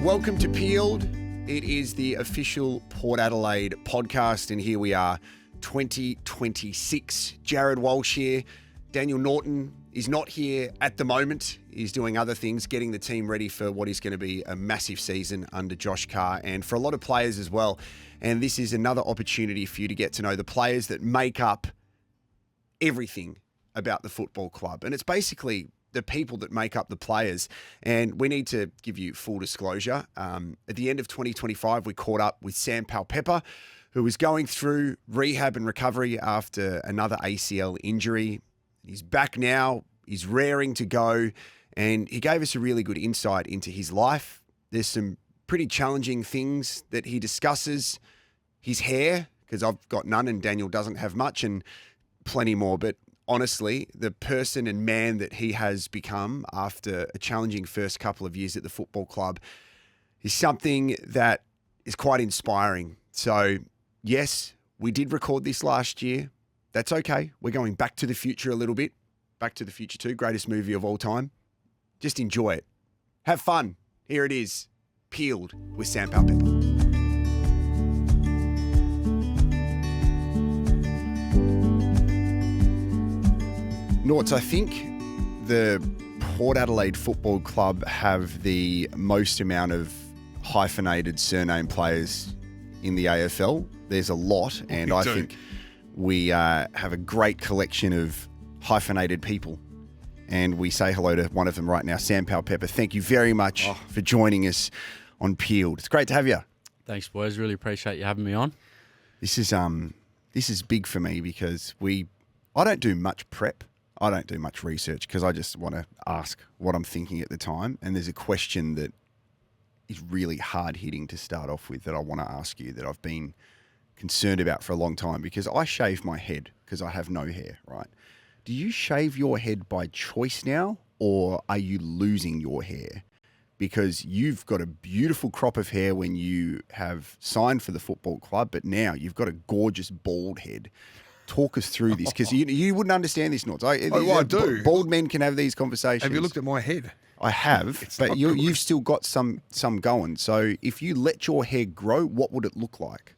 Welcome to Peeled. It is the official Port Adelaide podcast, and here we are, 2026. Jared Walsh here. Daniel Norton is not here at the moment. He's doing other things, getting the team ready for what is going to be a massive season under Josh Carr and for a lot of players as well. And this is another opportunity for you to get to know the players that make up everything about the football club. And it's basically the people that make up the players. And we need to give you full disclosure. At the end of 2025, we caught up with Sam Powell-Pepper, who was going through rehab and recovery after another ACL injury. He's back now. He's raring to go. And he gave us a really good insight into his life. There's some pretty challenging things that he discusses. His hair, because I've got none and Daniel doesn't have much, and plenty more. But honestly, the person and man that he has become after a challenging first couple of years at the football club is something that is quite inspiring. So, yes, we did record this last year. That's okay. We're going back to the future a little bit. Back to the Future 2, greatest movie of all time. Just enjoy it. Have fun. Here it is. Peeled with Sam Powell-Pepper. Norts, I think the Port Adelaide Football Club have the most amount of hyphenated surname players in the AFL. There's a lot, and I think we have a great collection of hyphenated people. And we say hello to one of them right now, Sam Powell-Pepper. Thank you very much for joining us on Peeled. It's great to have you. Thanks, boys. Really appreciate you having me on. This is big for me because I don't do much prep. I don't do much research because I just want to ask what I'm thinking at the time. And there's a question that is really hard hitting to start off with that I want to ask you that I've been concerned about for a long time, because I shave my head because I have no hair, right? Do you shave your head by choice now, or are you losing your hair? Because you've got a beautiful crop of hair when you have signed for the football club, but now you've got a gorgeous bald head. Talk us through this, because you wouldn't understand this, Norts. I do. Bald men can have these conversations. Have you looked at my head? I have, but you've still got some going. So if you let your hair grow, what would it look like?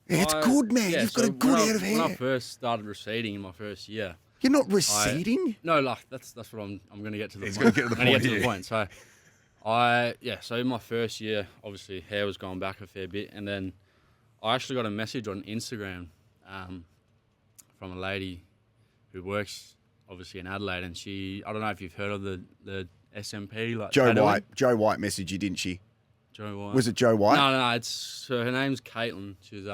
It's good, man. Yeah, You've got a good head of hair. When I first started receding in my first year. You're not receding? No, like that's what I'm going to get to the He's point. going to get to the point. So so in my first year, obviously hair was going back a fair bit, and then I actually got a message on Instagram from a lady who works obviously in Adelaide, and I don't know if you've heard of the SMP, like Joe tattooing. White. Joe White messaged you, didn't she? Joe White. Was it Joe White? No, her name's Caitlin. She's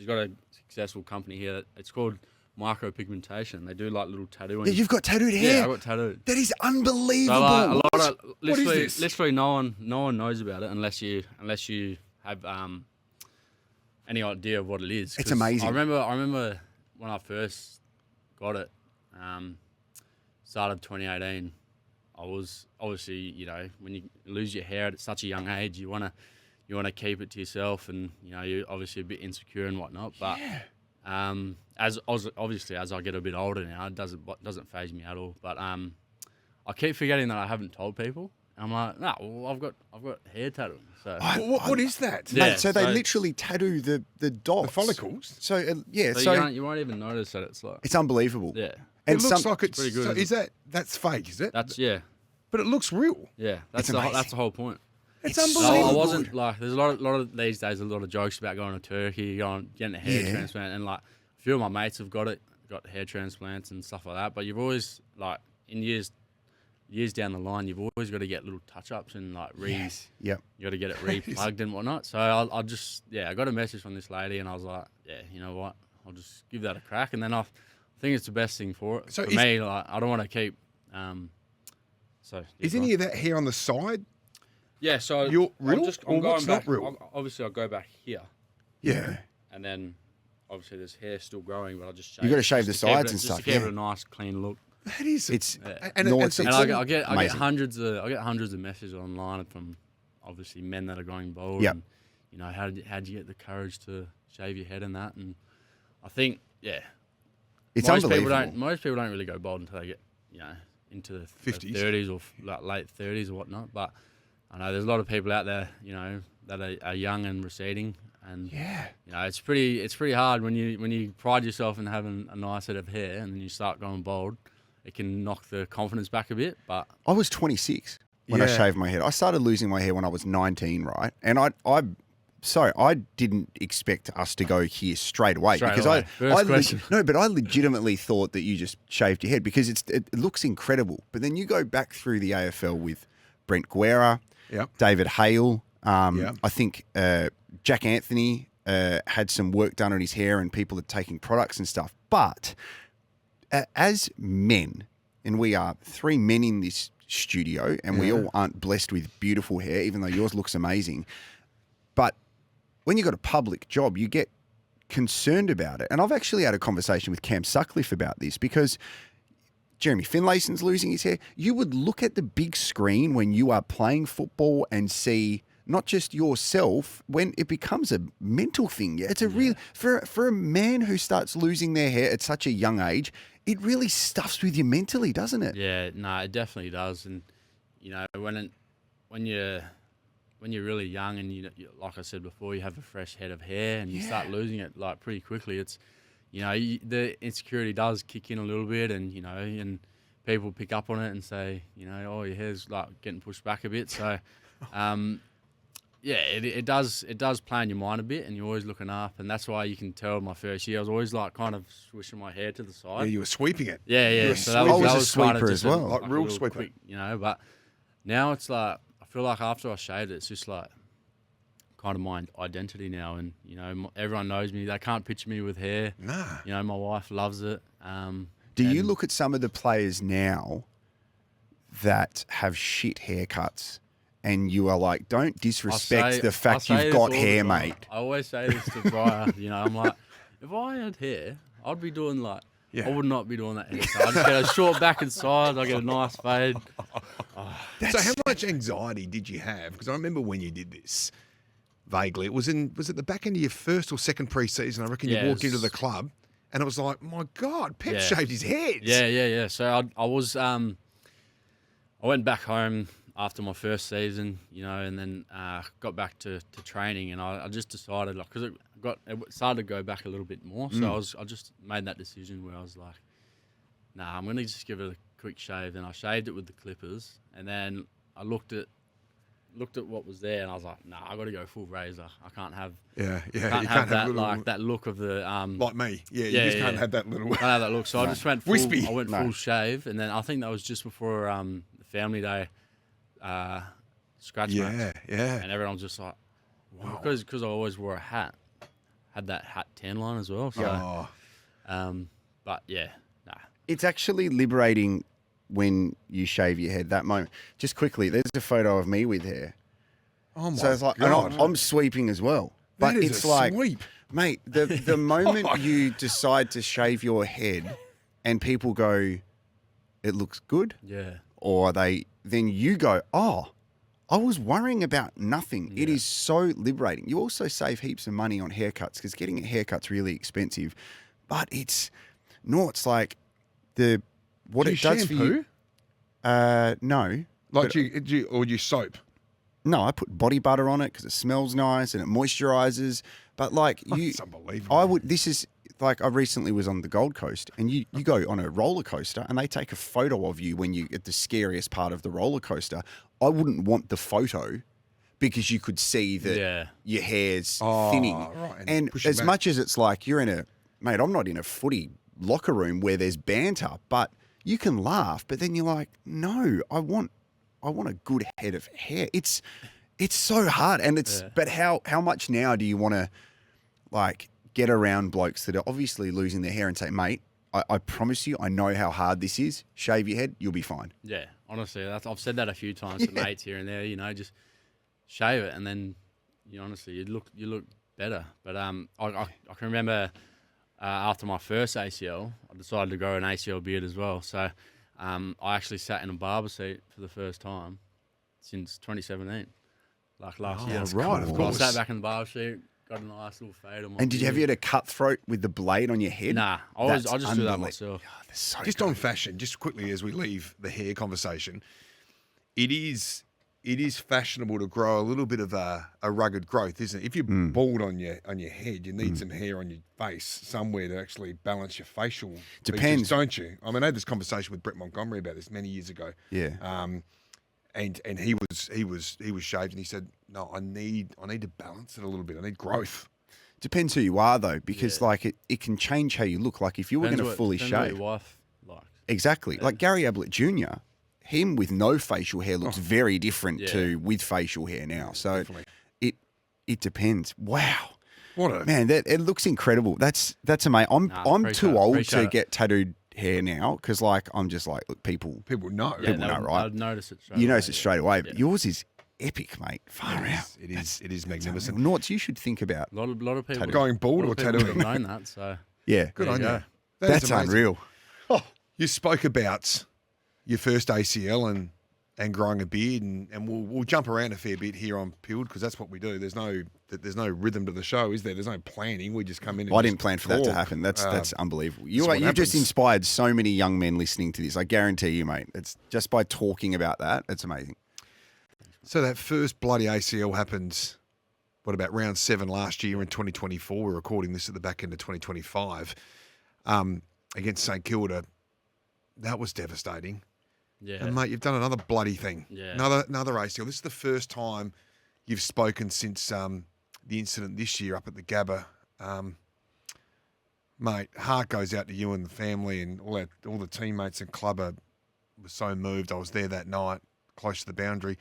got a successful company here. It's called Micropigmentation. They do like little tattooing. Yeah, you've got tattooed hair. Yeah, I got tattooed. That is unbelievable. So like, a lot of What is this? literally no one knows about it unless you have any idea of what it is. It's amazing. I remember when I first got it, started 2018. I was obviously, when you lose your hair at such a young age, you wanna keep it to yourself, and you're obviously a bit insecure and whatnot. But as I get a bit older now, it doesn't faze me at all. But I keep forgetting that I haven't told people. I'm like, no, well, I've got hair tattooing. So What is that? Yeah, Mate, so they literally tattoo the dots. The follicles? So, you won't even notice that it's like. it's unbelievable. Yeah. And It looks like it's pretty good, so that's fake, is it? Yeah. But it looks real. Yeah. It's amazing. That's the whole point. It's It's unbelievable. I wasn't like. There's a lot of these days. A lot of jokes about going to Turkey, getting a hair transplant, and like a few of my mates have got hair transplants and stuff like that. But you've always in years down the line, you've always got to get little touch ups and Yep. you got to get it replugged and whatnot. So I got a message from this lady, and I was like, yeah, you know what, I'll just give that a crack, and then I think it's the best thing for it. So for me, I don't want to keep. Is any of that hair on the side? Yeah, so You're real? I'm Or what's going not back. real? Obviously, I'll go back here, Yeah. and then obviously there's hair still growing, but I'll just shave. You got to shave the just to keep sides it- and just stuff. to keep Yeah. it a nice, clean look. That is. It's And Norts, And it's I get amazing. hundreds of messages online from obviously men that are going bald. Yep. And, how'd you get the courage to shave your head and that? And I think It's most unbelievable. most people don't really go bald until they get into the 50s. 30s or late 30s or whatnot. But I know there's a lot of people out there, you know, that are young and receding, and you know, it's pretty hard when you pride yourself in having a nice head of hair and then you start going bald. It can knock the confidence back a bit. But I was 26 when I shaved my head. I started losing my hair when I was 19, right? And I didn't expect us to go here straight away because I legitimately thought that you just shaved your head because it looks incredible. But then you go back through the AFL with Brent Guerra, David Hale. I think Jack Anthony had some work done on his hair and people are taking products and stuff. But as men, and we are 3 men in this studio and we all aren't blessed with beautiful hair, even though yours looks amazing. But when you've got a public job, you get concerned about it. And I've actually had a conversation with Cam Sutcliffe about this because Jeremy Finlayson's losing his hair. You would look at the big screen when you are playing football and see not just yourself, when it becomes a mental thing. It's a real, for a man who starts losing their hair at such a young age, it really stuffs with you mentally, doesn't it? Yeah, no, it definitely does. And, you know, when you're really young and you like I said before, you have a fresh head of hair and you start losing it like pretty quickly. It's, you know, the insecurity does kick in a little bit, and you know, and people pick up on it and say, you know, oh, your hair's like getting pushed back a bit. So, it does play on your mind a bit, and you're always looking up, and that's why you can tell my first year I was always like kind of swishing my hair to the side. Yeah, you were sweeping it. Yeah. So that was a sweeper as well, like real sweeper. Quick, you know. But now it's like I feel like after I shaved it, it's just like kind of my identity now, and you know, everyone knows me. They can't picture me with hair. Nah. You know, my wife loves it. Do you look at some of the players now that have shit haircuts and you are like, don't disrespect the fact you've got hair, mate? I always say this to Brier. You know, I'm like, if I had hair, I'd be doing like, I would not be doing that haircut. I'd just get a short back and sides. I get a nice fade. So how much anxiety did you have? Because I remember when you did this, vaguely, was it the back end of your first or second pre-season? I reckon you walked into the club and it was like, my God, Pep shaved his head. Yeah. So I was, I went back home after my first season, you know, and then got back to training, and I just decided, like, because it started to go back a little bit more, so I just made that decision where I was like, nah, I'm gonna just give it a quick shave, and I shaved it with the clippers, and then I looked at what was there, and I was like, nah, I got to go full razor. I can't have you can't have that like that look of the like me. You just can't have that little. Can't have that look. So I just went full, wispy. I went full shave, and then I think that was just before the family day scratch match. And everyone was just like, wow, because I always wore a hat, had that hat tan line as well. So, but yeah, nah. It's actually liberating when you shave your head, that moment. Just quickly, there's a photo of me with hair. Oh my so it's like, God. and I'm sweeping as well. But that is it's a like, sweep. Mate, the moment you decide to shave your head and people go, it looks good. Yeah. Or then you go, oh, I was worrying about nothing. Yeah. It is so liberating. You also save heaps of money on haircuts because getting a haircut's really expensive. But it's like what do it does shampoo? for you. No. Like you soap? No, I put body butter on it because it smells nice and it moisturizes. But like That's unbelievable. I recently was on the Gold Coast and you go on a roller coaster and they take a photo of you when you at the scariest part of the roller coaster. I wouldn't want the photo because you could see that your hair's thinning. Right. And as much as it's like mate, I'm not in a footy locker room where there's banter, but you can laugh, but then you're like, no, I want a good head of hair. It's so hard, and but how much now do you want to like get around blokes that are obviously losing their hair and say, mate, I promise you, I know how hard this is. Shave your head, you'll be fine. Yeah, honestly, I've said that a few times to mates here and there. You know, just shave it, and then you look better. But I can remember. After my first ACL, I decided to grow an ACL beard as well. So I actually sat in a barber seat for the first time since 2017, like last year. Right, of course. I sat back in the barber seat, got a nice little fade on my And have you had a cutthroat with the blade on your head? Nah, I just do that myself. So just good. On fashion, just quickly as we leave the hair conversation, it is it is fashionable to grow a little bit of a rugged growth, isn't it? If you're bald on your head, you need some hair on your face somewhere to actually balance your facial Depends, features, don't you? I mean, I had this conversation with Brett Montgomery about this many years ago. Yeah. And he was shaved, and he said, "No, I need to balance it a little bit. I need growth." Depends who you are, though, because like it can change how you look. Like if you were going to fully depends what shave, your wife likes. exactly. Like Gary Ablett Jr., him with no facial hair looks very different to with facial hair now. So it depends. Wow. What a Man, it looks incredible. That's amazing. I'm too old to get tattooed hair now because I'm just like, look, people know. people know, right? I'd notice it straight You away. notice it straight away. But yours is epic, mate. Far out. It is magnificent. Norts, you should think about A lot of people Going bald or tattooing. have known that. So Good on you. go. That is That's amazing. unreal. You spoke about your first ACL and growing a beard, and we'll jump around a fair bit here on Pilled because that's what we do. There's no rhythm to the show, is there? There's no planning. We just come in. And I didn't plan for that to happen. That's unbelievable. You've just inspired so many young men listening to this. I guarantee you, mate. It's just by talking about that. It's amazing. So that first bloody ACL happened, what, about round 7 last year in 2024? We're recording this at the back end of 2025 against St Kilda. That was devastating. Yeah. And, mate, you've done another bloody thing. Yeah. Another ACL. This is the first time you've spoken since the incident this year up at the Gabba. Mate, heart goes out to you and the family, and all the teammates and club were so moved. I was there that night, close to the boundary.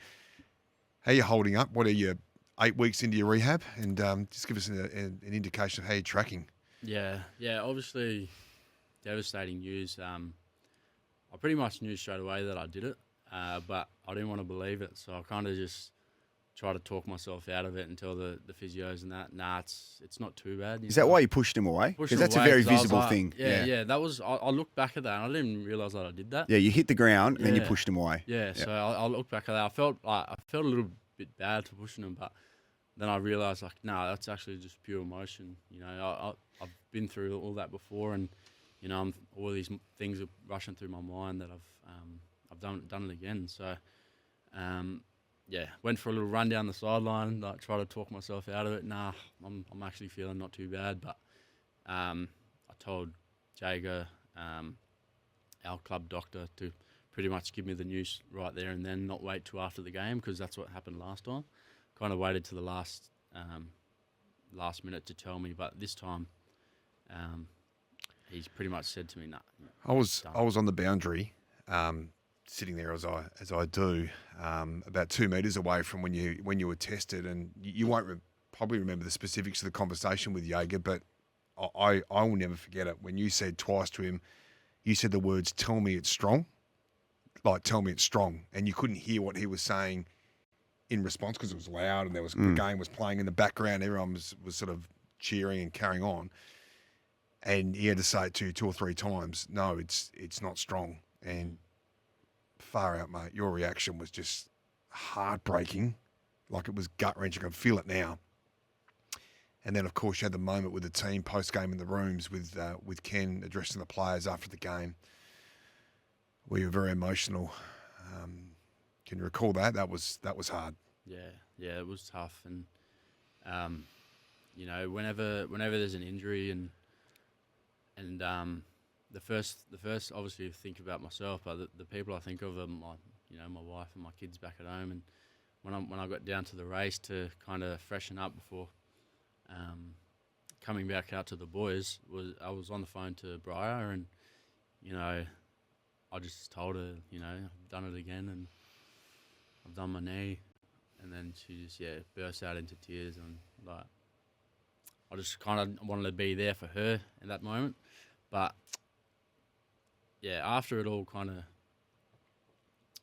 How are you holding up? What are you, 8 weeks into your rehab? And just give us an indication of how you're tracking. Yeah. Obviously, devastating news. I pretty much knew straight away that I did it, but I didn't want to believe it. So I kind of just tried to talk myself out of it and tell the physios and that, nah, it's not too bad. Is that why you pushed him away? Because that's a very visible thing. Yeah. That was. I looked back at that and I didn't even realise that I did that. Yeah, you hit the ground and then you pushed him away. Yeah. So I looked back at that. I felt a little bit bad for pushing him, but then I realised that's actually just pure emotion. You know, I've been through all that before, and you know, all these things are rushing through my mind that I've done it again. So, went for a little run down the sideline, try to talk myself out of it. Nah, I'm actually feeling not too bad. But I told Jager, our club doctor, to pretty much give me the news right there and then, not wait till after the game, because that's what happened last time. Kind of waited to the last minute to tell me, but this time. He's pretty much said to me, "Nah." I was on the boundary, sitting there as I do, about 2 meters away from when you were tested, and you won't probably remember the specifics of the conversation with Jaeger, but I will never forget it when you said twice to him, you said the words, "Tell me it's strong," "Tell me it's strong," and you couldn't hear what he was saying in response because it was loud and the game was playing in the background. Everyone was sort of cheering and carrying on. And he had to say it to you 2 or 3 times, "No, it's not strong." And far out, mate, your reaction was just heartbreaking. Like, it was gut-wrenching. I can feel it now. And then, of course, you had the moment with the team post-game in the rooms with Ken addressing the players after the game, where you were very emotional. Can you recall that? That was hard. Yeah, it was tough. And, you know, whenever there's an injury and the first obviously think about myself, but the people I think of are my wife and my kids back at home. And when I got down to the race to kind of freshen up before coming back out to the boys, I was on the phone to Brier, and you know, I just told her, you know, I've done it again and I've done my knee, and then she just burst out into tears, and like I just kind of wanted to be there for her in that moment. But yeah, after it all kind of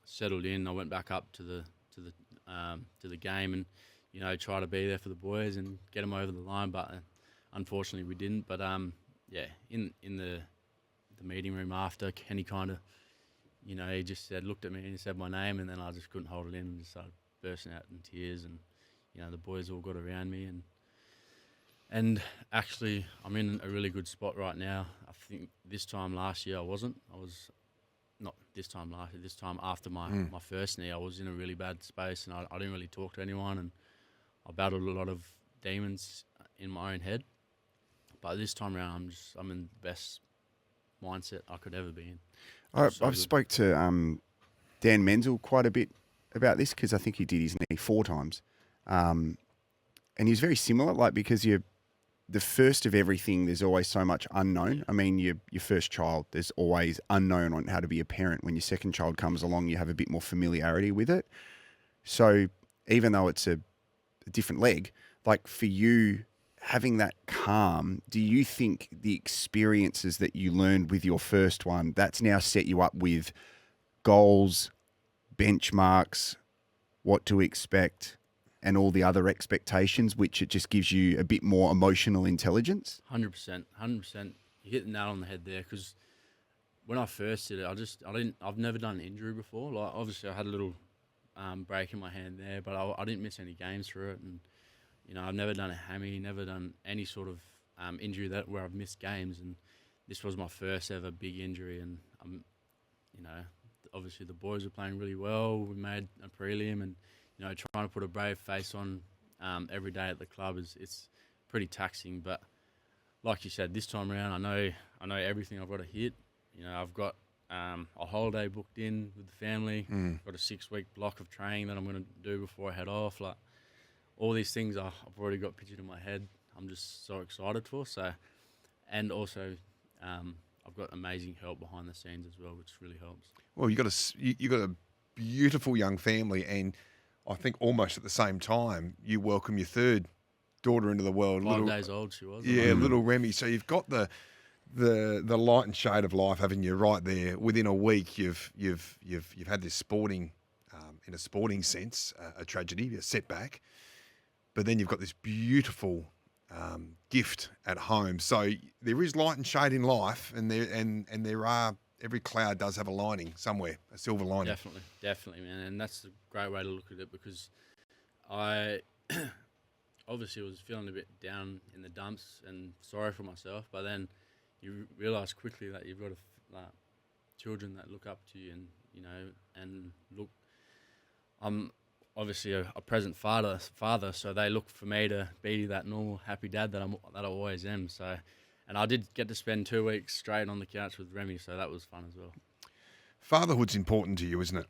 settled in, I went back up to the game and, you know, try to be there for the boys and get them over the line. But unfortunately, we didn't. But in the meeting room after, Kenny kind of, you know, he just looked at me and he said my name, and then I just couldn't hold it in and just started bursting out in tears. And you know, the boys all got around me, and actually, I'm in a really good spot right now. I think this time last year I wasn't. I was not this time last year, this time after my first knee, I was in a really bad space, and I didn't really talk to anyone, and I battled a lot of demons in my own head. But this time around, I'm in the best mindset I could ever be in. I've spoke to Dan Menzel quite a bit about this, because I think he did his knee 4 times. And he's very similar, like, because you're the first of everything, there's always so much unknown. I mean, your first child, there's always unknown on how to be a parent. When your second child comes along, you have a bit more familiarity with it. So even though it's a different leg, like for you, having that calm, do you think the experiences that you learned with your first one, that's now set you up with goals, benchmarks, what to expect, and all the other expectations, which it just gives you a bit more emotional intelligence? 100%. You hit the nail on the head there, because when I first did it, I've never done an injury before. Like, obviously I had a little break in my hand there, but I didn't miss any games through it. And, you know, I've never done a hammy, never done any sort of injury where I've missed games. And this was my first ever big injury. And, you know, obviously the boys were playing really well. We made a prelim, and, you know, trying to put a brave face on every day at the club it's pretty taxing. But like you said, this time around, I know everything I've got to hit. You know, I've got a holiday booked in with the family. Got a 6-week block of training that I'm going to do before I head off. Like, all these things I've already got pictured in my head. I'm just so excited for. So, and also, I've got amazing help behind the scenes as well, which really helps. Well, you got a beautiful young family, and I think almost at the same time, you welcome your third daughter into the world. 5 days old she was. Yeah, little Remy. So you've got the light and shade of life, haven't you? Right there. Within a week, you've had this sporting, in a sporting sense, a tragedy, a setback. But then you've got this beautiful gift at home. So there is light and shade in life, and there are. Every cloud does have a lining somewhere, a silver lining. Definitely, man. And that's a great way to look at it, because I obviously was feeling a bit down in the dumps and sorry for myself. But then you realise quickly that you've got children that look up to you, and, you know, and look. I'm obviously a present father, so they look for me to be that normal, happy dad that I always am. So. And I did get to spend 2 weeks straight on the couch with Remy, so that was fun as well. Fatherhood's important to you, isn't it?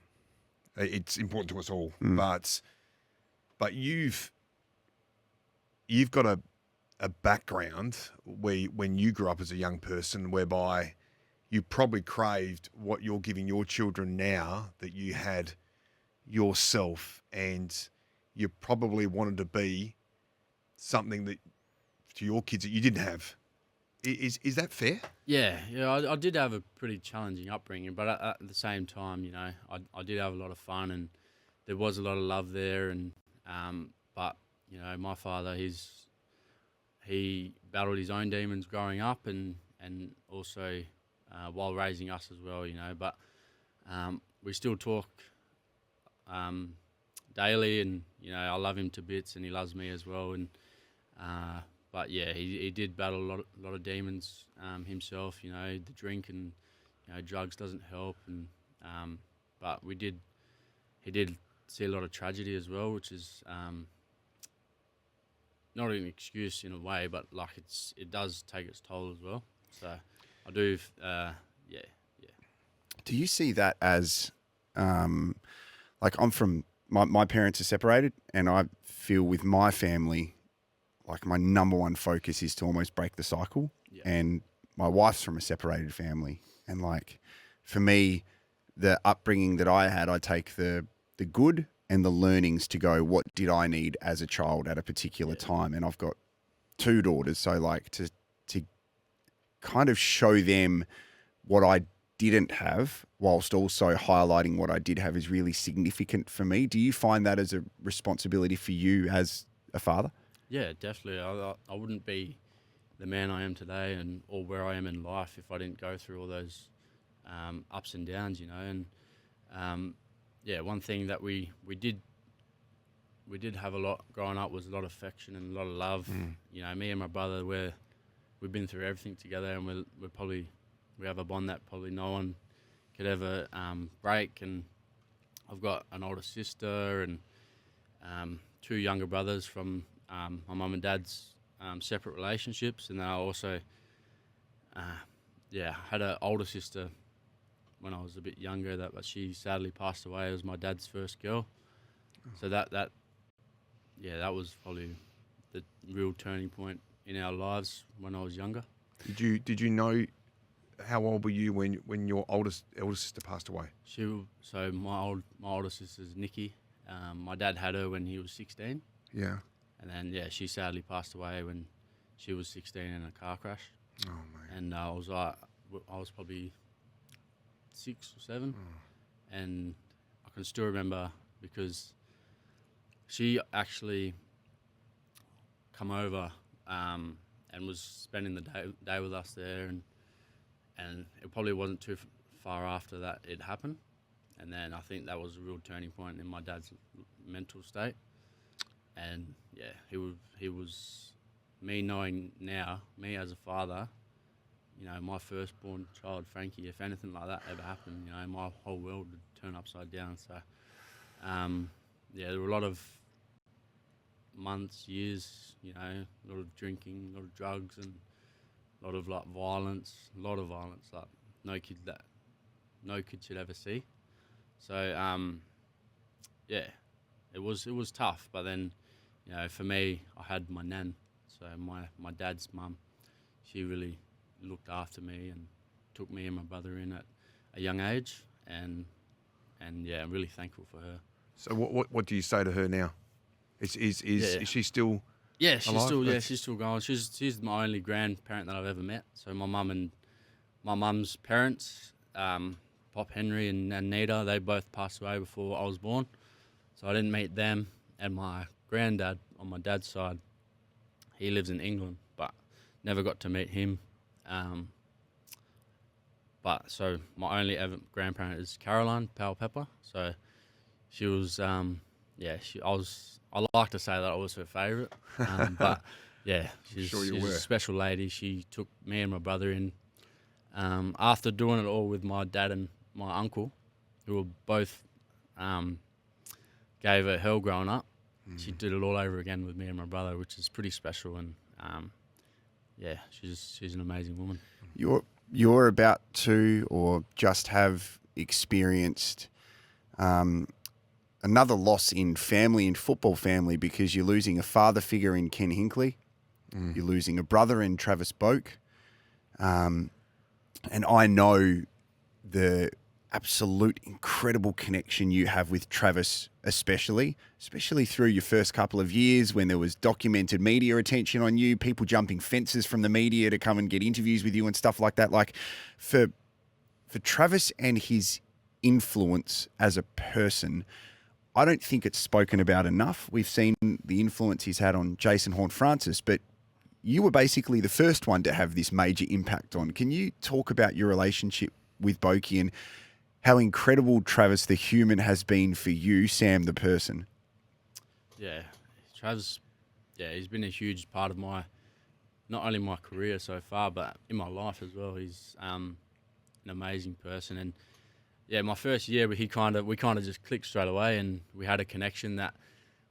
It's important to us all. But you've got a background when you grew up as a young person, whereby you probably craved what you're giving your children now that you had yourself, and you probably wanted to be something that to your kids that you didn't have. Is that fair? Yeah, I did have a pretty challenging upbringing, but at the same time, you know, I did have a lot of fun, and there was a lot of love there. And but, you know, my father, he battled his own demons growing up, and also while raising us as well, you know. But we still talk daily, and, you know, I love him to bits, and he loves me as well. And but yeah, he did battle a lot of demons himself. You know, the drink and, you know, drugs doesn't help, and but he did see a lot of tragedy as well, which is not an excuse in a way, but like it does take its toll as well. So I do, yeah. Do you see that as like, I'm from my parents are separated, and I feel with my family, like, my number one focus is to almost break the cycle. Yeah. And my wife's from a separated family. And, like, for me, the upbringing that I had, I take the good and the learnings to go, what did I need as a child at a particular time? And I've got 2 daughters. So, like, to kind of show them what I didn't have whilst also highlighting what I did have is really significant for me. Do you find that as a responsibility for you as a father? Yeah, definitely. I wouldn't be the man I am today, or where I am in life, if I didn't go through all those ups and downs, you know. And yeah, one thing that we did have a lot growing up was a lot of affection and a lot of love. You know, me and my brother, we've been through everything together, and we have a bond that probably no one ever break. And I've got an older sister and 2 younger brothers from my mum and dad's separate relationships, and then I also had an older sister when I was a bit younger, but she sadly passed away. It was my dad's first girl. So that was probably the real turning point in our lives when I was younger. Did you know, how old were you when your elder sister passed away? So my older sister's Nikki. My dad had her when he was 16. Yeah. And then she sadly passed away when she was 16 in a car crash. Oh man. And I was probably 6 or 7, and I can still remember because she actually come over and was spending the day with us there, and it probably wasn't too far after that it happened, and then I think that was a real turning point in my dad's mental state, and he was me knowing now, me as a father. You know, my firstborn child, Frankie, if anything like that ever happened, you know, my whole world would turn upside down. So, there were a lot of months, years, you know, a lot of drinking, a lot of drugs, and a lot of violence, like no kid should ever see. So, it was tough. But then, you know, for me, I had my nan, so my dad's mum. She really looked after me and took me and my brother in at a young age, and I'm really thankful for her. So what do you say to her now? Is she still? Yeah, she's alive? she's still going. She's my only grandparent that I've ever met. So my mum and my mum's parents, Pop Henry and Nita, they both passed away before I was born. So I didn't meet them. And my granddad on my dad's side, he lives in England, but never got to meet him. But so my only ever grandparent is Caroline Powell-Pepper. So she was, I like to say that I was her favourite. But yeah, she's a special lady. She took me and my brother in. After doing it all with my dad and my uncle, who were both gave her hell growing up, she did it all over again with me and my brother, which is pretty special. And she's an amazing woman. You're about to or just have experienced another loss in football family, because you're losing a father figure in Ken Hinckley. You're losing a brother in Travis Boak. And I know the absolute incredible connection you have with Travis, especially through your first couple of years when there was documented media attention on you, people jumping fences from the media to come and get interviews with you and stuff like that. Like for Travis and his influence as a person, I don't think it's spoken about enough. We've seen the influence he's had on Jason Horne-Francis, but you were basically the first one to have this major impact on. Can you talk about your relationship with Boakey and how incredible Travis the human has been for you, Sam the person? Yeah, Travis, he's been a huge part of not only my career so far, but in my life as well. He's an amazing person, and my first year, we kind of just clicked straight away, and we had a connection that,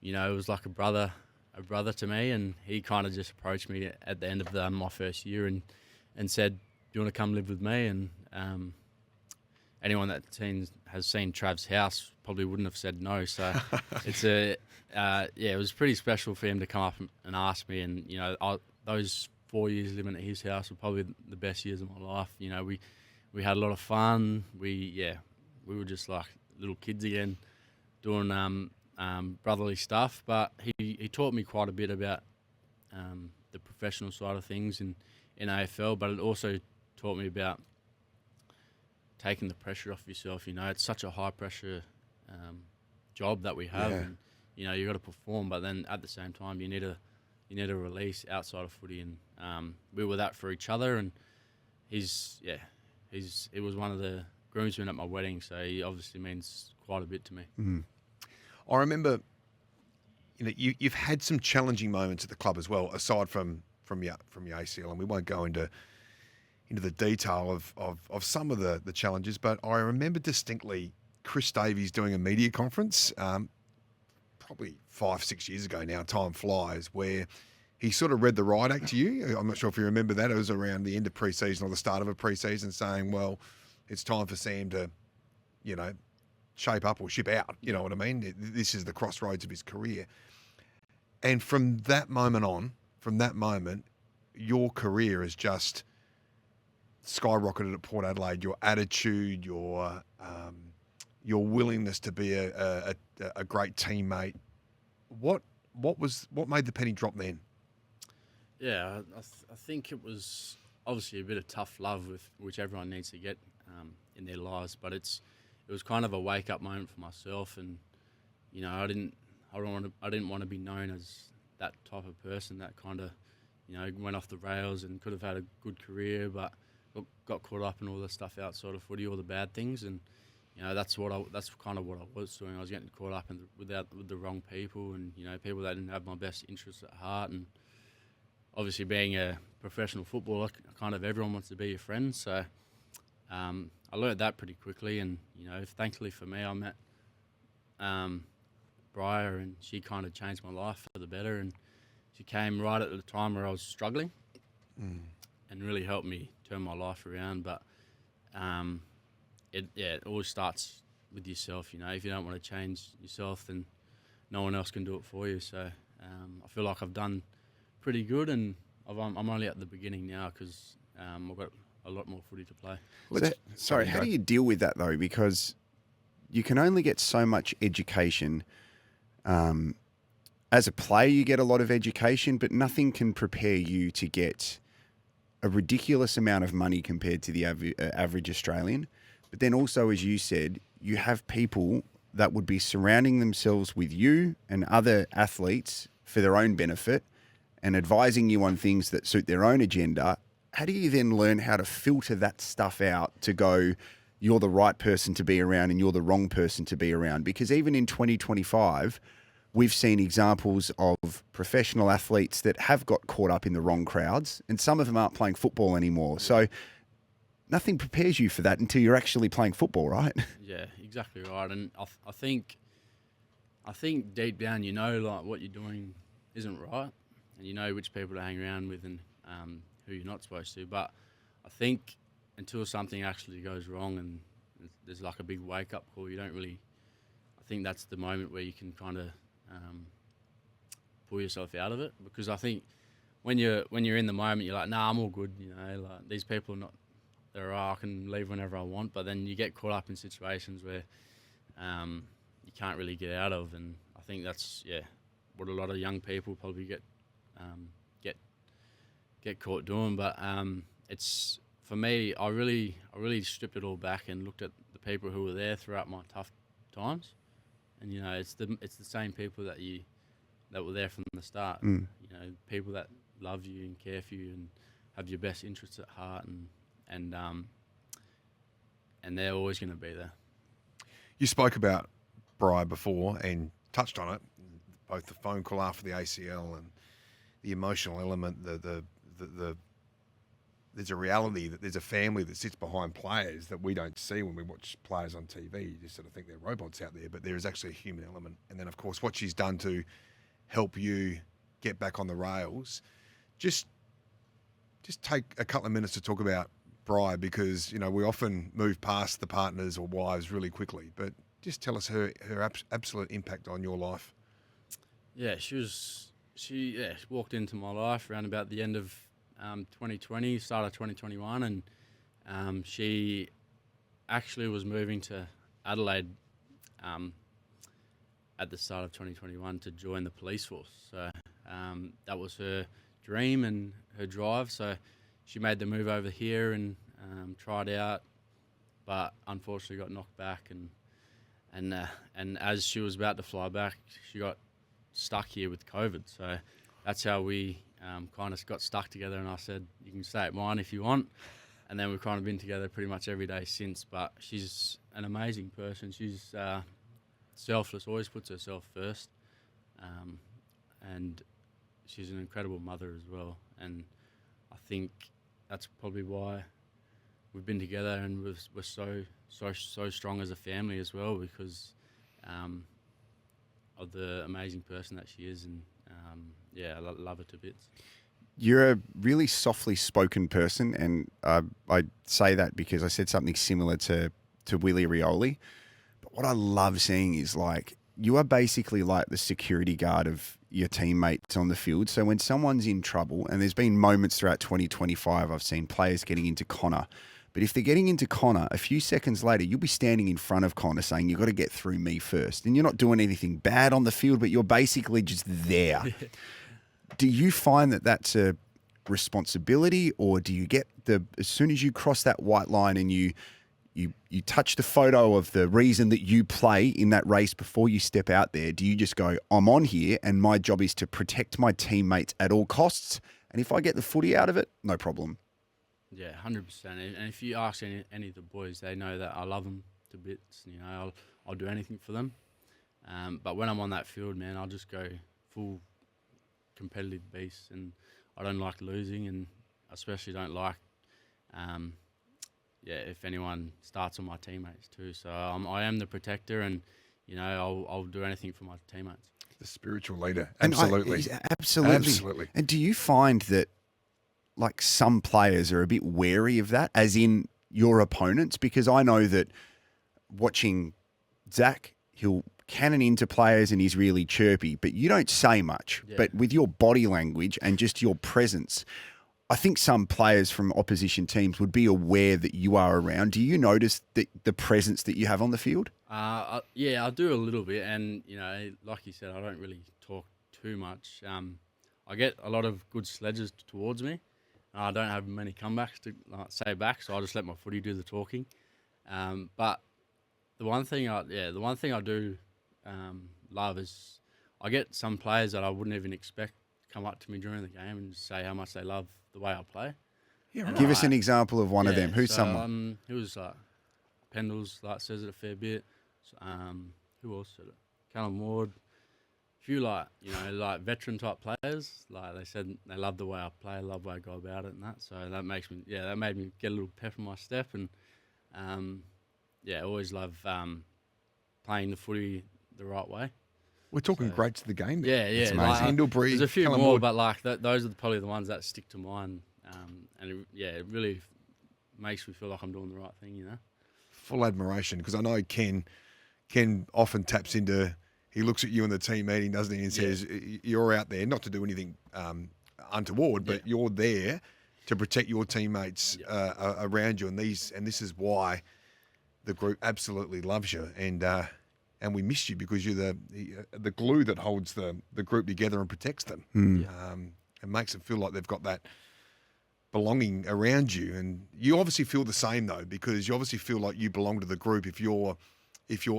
you know, it was like a brother to me, and he kind of just approached me at the end of my first year and said, "Do you want to come live with me?" And anyone that has seen Trav's house probably wouldn't have said no. So it was pretty special for him to come up and ask me. And, you know, those 4 years living at his house were probably the best years of my life. You know, we had a lot of fun. We were just like little kids again, doing brotherly stuff. But he taught me quite a bit about the professional side of things in AFL, but it also taught me about taking the pressure off yourself. You know, it's such a high pressure job that we have, and you know, you got to perform, but then at the same time you need to release outside of footy, and we were that for each other. And he was one of the groomsmen at my wedding, so he obviously means quite a bit to me. I remember, you know, you've had some challenging moments at the club as well, aside from your ACL, and we won't go into into the detail of some of the challenges, but I remember distinctly Chris Davies doing a media conference, probably 5-6 years ago now, time flies, where he sort of read the riot act to you. I'm not sure if you remember that. It was around the end of pre-season or the start of a pre-season, saying, well, it's time for Sam to, shape up or ship out. You know what I mean? This is the crossroads of his career. And from that moment, your career has just skyrocketed at Port Adelaide. Your attitude, your willingness to be a great teammate. What made the penny drop then? Yeah, I think it was obviously a bit of tough love which everyone needs to get in their lives, but it was kind of a wake up moment for myself, and I didn't want to be known as that type of person that kind of went off the rails and could have had a good career, but got caught up in all the stuff outside of footy, all the bad things, and that's kind of what I was doing. I was getting caught up with the wrong people, and people that didn't have my best interests at heart. And obviously, being a professional footballer, kind of everyone wants to be your friend. So I learned that pretty quickly, and thankfully for me, I met Brier, and she kind of changed my life for the better. And she came right at the time where I was struggling, and really helped me turn my life around. But it always starts with yourself. If you don't want to change yourself, then no one else can do it for you. So I feel like I've done pretty good, and I'm only at the beginning now because I've got a lot more footy to play. How do you deal with that though? Because you can only get so much education. As a player, you get a lot of education, but nothing can prepare you to get a ridiculous amount of money compared to the average Australian. But then also, as you said, you have people that would be surrounding themselves with you and other athletes for their own benefit and advising you on things that suit their own agenda. How do you then learn how to filter that stuff out to go, you're the right person to be around and you're the wrong person to be around? Because even in 2025, we've seen examples of professional athletes that have got caught up in the wrong crowds, and some of them aren't playing football anymore. So nothing prepares you for that until you're actually playing football, right? Yeah, exactly right. And I think deep down, like what you're doing isn't right, and which people to hang around with and who you're not supposed to. But I think until something actually goes wrong and there's like a big wake up call, you don't really. I think that's the moment where you can kind of pull yourself out of it, because I think when you're in the moment, you're like, nah, I'm all good. Like these people are not. I can leave whenever I want, but then you get caught up in situations where you can't really get out of, and I think that's what a lot of young people probably get caught doing. But it's for me, I really stripped it all back and looked at the people who were there throughout my tough times, and it's the same people that were there from the start. People that love you and care for you and have your best interests at heart, and they're always going to be there. You spoke about Brier before and touched on it, both the phone call after the ACL and the emotional element. There's a reality that there's a family that sits behind players that we don't see when we watch players on TV. You just sort of think they're robots out there, but there is actually a human element. And then, of course, what she's done to help you get back on the rails. Just take a couple of minutes to talk about Brier, because we often move past the partners or wives really quickly, but just tell us her absolute impact on your life. Yeah, she walked into my life around about the end of 2020, start of 2021, and she actually was moving to Adelaide at the start of 2021 to join the police force. So that was her dream and her drive. So she made the move over here and tried out, but unfortunately got knocked back. And as she was about to fly back, she got stuck here with COVID. So that's how we kind of got stuck together. And I said, you can stay at mine if you want. And then we've kind of been together pretty much every day since. But she's an amazing person. She's selfless, always puts herself first. And she's an incredible mother as well. And I think that's probably why we've been together, and we're so strong as a family as well because of the amazing person that she is, and I love her to bits. You're a really softly spoken person, and I say that because I said something similar to Willie Rioli. But what I love seeing is like you are basically like the security guard of your teammates on the field. So when someone's in trouble, and there's been moments throughout 2025, I've seen players getting into Connor. But if they're getting into Connor, a few seconds later, you'll be standing in front of Connor saying, you've got to get through me first. And you're not doing anything bad on the field, but you're basically just there. Do you find that that's a responsibility, or do you get as soon as you cross that white line and you touch the photo of the reason that you play in that race before you step out there, do you just go, I'm on here and my job is to protect my teammates at all costs, and if I get the footy out of it, no problem? Yeah, 100%. And if you ask any of the boys, they know that I love them to bits. You know, I'll do anything for them. But when I'm on that field, man, I'll just go full competitive beast, and I don't like losing, and I especially don't like, if anyone starts on my teammates too. So I am the protector, and you know I'll do anything for my teammates. The spiritual leader, absolutely, absolutely. And do you find that like some players are a bit wary of that, as in your opponents? Because I know that watching Zach, he'll cannon into players and he's really chirpy, but you don't say much. Yeah. But with your body language and just your presence, I think some players from opposition teams would be aware that you are around. Do you notice the presence that you have on the field? I do a little bit, and you know, like you said, I don't really talk too much. I get a lot of good sledges towards me. I don't have many comebacks to say back, so I just let my footy do the talking. But the one thing I do love is I get some players that I wouldn't even expect to come up to me during the game and say how much they love the way I play. Yeah, right. Give us an example of one of them. Who's someone? Who was Pendles says it a fair bit. Who else said it? Callum Ward. A few veteran type players, they said they love the way I play, love the way I go about it, and that. So that made me get a little pep in my step, and I always love playing the footy the right way. We're talking greats of the game. Yeah. It's amazing. Brier, there's a few more, Ward. But those are probably the ones that stick to mind, and it really makes me feel like I'm doing the right thing, you know. Full admiration, because I know Ken often taps into. He looks at you in the team meeting, doesn't he, and says, you're out there, not to do anything untoward, but you're there to protect your teammates around you. And this is why the group absolutely loves you. And we miss you because you're the glue that holds the group together and protects them. And makes them feel like they've got that belonging around you. And you obviously feel the same, though, because you obviously feel like you belong to the group if you're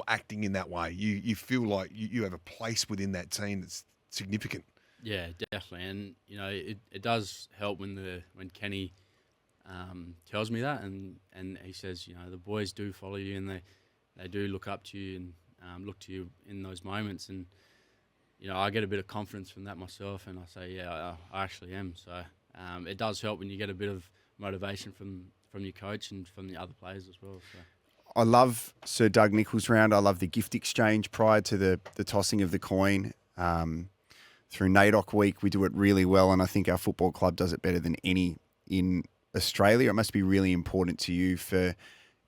acting in that way. You feel like you have a place within that team that's significant. Yeah, definitely. And, you know, it does help when Kenny tells me that, and he says, you know, the boys do follow you, and they do look up to you and look to you in those moments. And, you know, I get a bit of confidence from that myself, and I say, I actually am. So it does help when you get a bit of motivation from your coach and from the other players as well. So. I love Sir Doug Nicholls' round. I love the gift exchange prior to the tossing of the coin. Through NAIDOC week, we do it really well, and I think our football club does it better than any in Australia. It must be really important to you for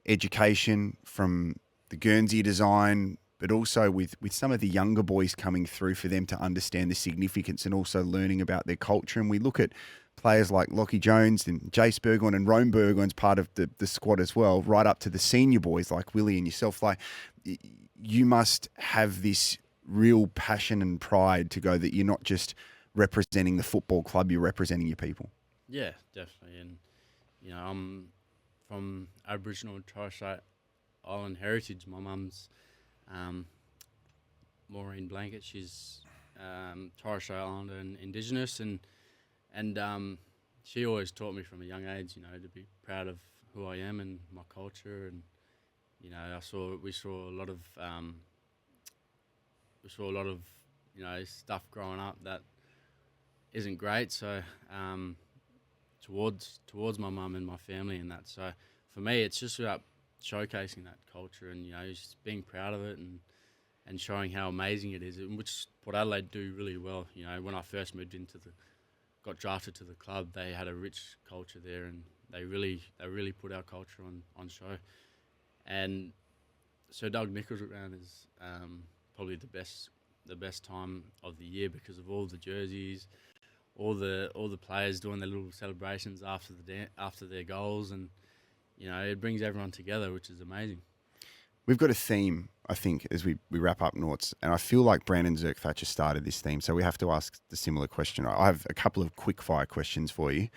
education from the Guernsey design, but also with some of the younger boys coming through, for them to understand the significance and also learning about their culture. And we look at players like Lockie Jones and Jace Burgoyne, and Rome Burgoyne's part of the squad as well, right up to the senior boys like Willie and yourself. Like, you must have this real passion and pride to go that you're not just representing the football club, you're representing your people. Yeah, definitely. And, you know, I'm from Aboriginal and Torres Strait Island heritage. My mum's Maureen Blanket. She's Torres Strait Islander and Indigenous, and she always taught me from a young age, you know, to be proud of who I am and my culture. And, you know, we saw a lot of you know, stuff growing up that isn't great. So towards my mum and my family and that. So for me, it's just about showcasing that culture and, just being proud of it and showing how amazing it is, which Port Adelaide do really well. When I first got drafted to the club, they had a rich culture there, and they really put our culture on show. And so Doug Nicholls round is probably the best time of the year because of all the jerseys, all the players doing their little celebrations after their goals, and it brings everyone together, which is amazing. We've got a theme, I think, as we wrap up, Norts, and I feel like Brandon Zerk-Thatcher started this theme, so we have to ask the similar question. I have a couple of quick-fire questions for you.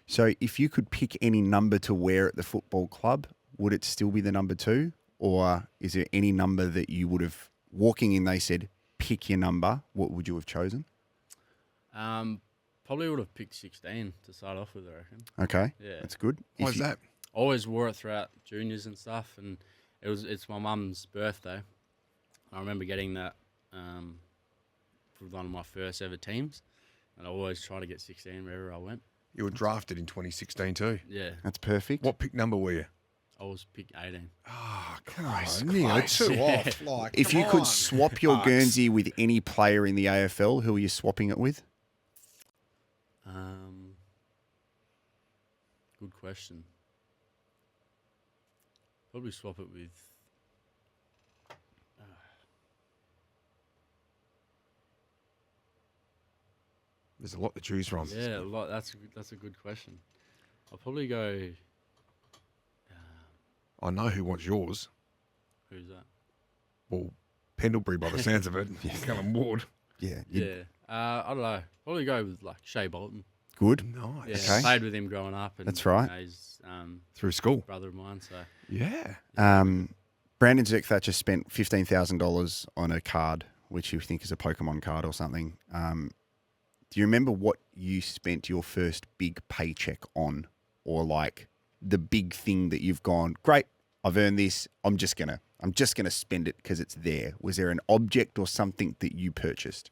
So if you could pick any number to wear at the football club, would it still be the number 2? Or is there any number that you would have, walking in, they said, pick your number, what would you have chosen? Probably would have picked 16 to start off with, I reckon. Okay, yeah, that's good. Why is that? Always wore it throughout juniors and stuff, and it's my mum's birthday. I remember getting that for one of my first ever teams, and I always try to get 16 wherever I went. You were drafted in 2016 too. Yeah. That's perfect. What pick number were you? I was picked 18. Oh, Christ. Nearly 2 off. Like, if you could swap your Guernsey with any player in the AFL, who are you swapping it with? Good question. Probably swap it with. There's a lot to choose from. Yeah, a lot. That's a good question. I'll probably go. I know who wants yours. Who's that? Well, Pendlebury, by the sounds of it. Callum Ward. Yeah. Yeah. I don't know. Probably go with like Shea Bolton. Good. Nice. Yeah, Okay. played with him growing up. And, that's right. He's through school. Brother of mine. So. Yeah. Brandon Zerk-Thatcher spent $15,000 on a card, which you think is a Pokemon card or something. Do you remember what you spent your first big paycheck on, or like the big thing that you've gone, great, I've earned this, I'm just gonna spend it because it's there? Was there an object or something that you purchased?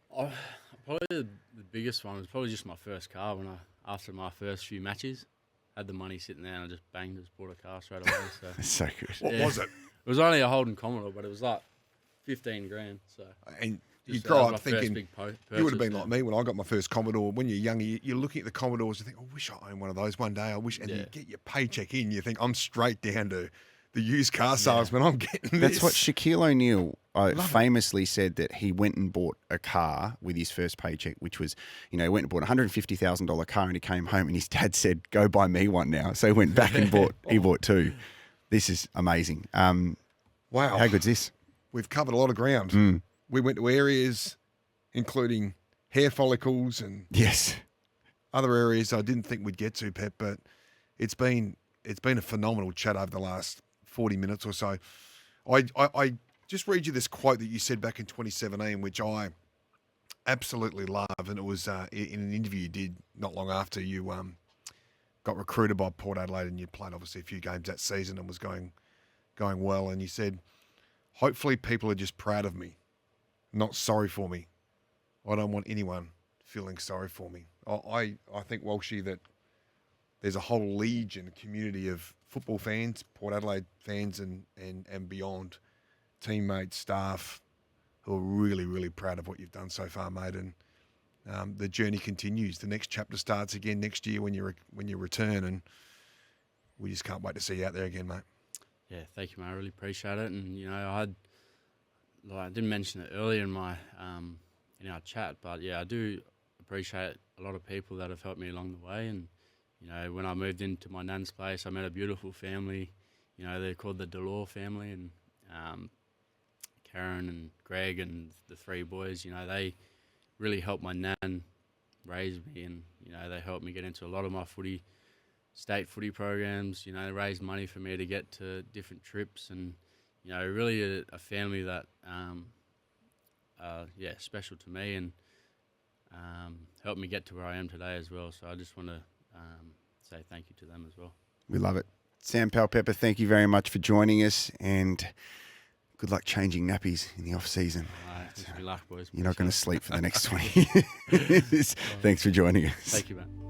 Probably the biggest one was probably just my first car after my first few matches. Had the money sitting there and I just bought a car straight away. So That's so good. What was it? It was only a Holden Commodore, but it was like 15 grand. So And you just, grow that up was my first thinking, big you would have been purchase, like me when I got my first Commodore. When you're young, you're looking at the Commodores and think, I wish I owned one of those one day. I wish, and you get your paycheck in, you think, I'm straight down to the used car salesman. I'm getting That's this. what Shaquille O'Neal famously said, that he went and bought a car with his first paycheck, which was, he went and bought a $150,000 car, and he came home and his dad said, go buy me one now. So he went back and he bought 2. This is amazing. Wow. How good's this? We've covered a lot of ground. We went to areas including hair follicles and Yes. other areas I didn't think we'd get to, Pep, but it's been a phenomenal chat over the last 40 minutes or so. I just read you this quote that you said back in 2017, which I absolutely love, and it was in an interview you did not long after you got recruited by Port Adelaide, and you played obviously a few games that season and was going well, and you said, hopefully people are just proud of me, not sorry for me. I don't want anyone feeling sorry for me. I think, Walshy, that there's a whole legion, community of football fans, Port Adelaide fans and beyond, teammates, staff, who are really, really proud of what you've done so far, mate. And the journey continues. The next chapter starts again next year when you return, and we just can't wait to see you out there again, mate. Yeah, thank you, mate. I really appreciate it. And, I didn't mention it earlier in my in our chat, but yeah, I do appreciate a lot of people that have helped me along the way. And when I moved into my nan's place, I met a beautiful family. They're called the Delore family, and Karen and Greg and the 3 boys. They really helped my nan raise me, and they helped me get into a lot of my state footy programs. They raised money for me to get to different trips, and really a family that special to me, and helped me get to where I am today as well. So I just want to say thank you to them as well. We love it. Sam Powell-Pepper, thank you very much for joining us, and good luck changing nappies in the off-season. Wish me luck, boys. You're not going to sleep for the next 20 years. Thanks for joining us. Thank you, man.